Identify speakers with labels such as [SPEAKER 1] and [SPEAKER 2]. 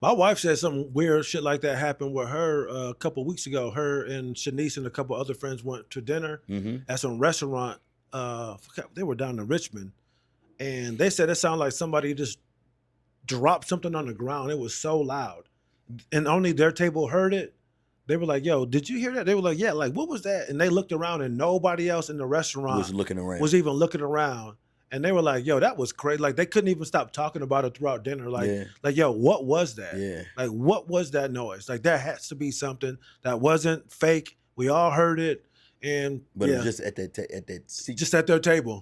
[SPEAKER 1] My wife said some weird shit like that happened with her a couple weeks ago. Her and Shanice and a couple other friends went to dinner
[SPEAKER 2] Mhm.
[SPEAKER 1] at some restaurant. They were down in Richmond, and they said it sounded like somebody just dropped something on the ground. It was so loud, and only their table heard it. They were like, "Yo, did you hear that?" They were like, "Yeah." Like, what was that? And they looked around, and nobody else in the restaurant
[SPEAKER 2] Was looking
[SPEAKER 1] was
[SPEAKER 2] around.
[SPEAKER 1] even looking around. And they were like, "Yo, that was crazy." Like, they couldn't even stop talking about it throughout dinner.
[SPEAKER 2] Yeah,
[SPEAKER 1] Like, yo, what was that?
[SPEAKER 2] yeah.
[SPEAKER 1] Like, what was that noise? Like, there has to be something that wasn't fake. We all heard it, and
[SPEAKER 2] But it was
[SPEAKER 1] yeah,
[SPEAKER 2] just at that seat.
[SPEAKER 1] just at their table.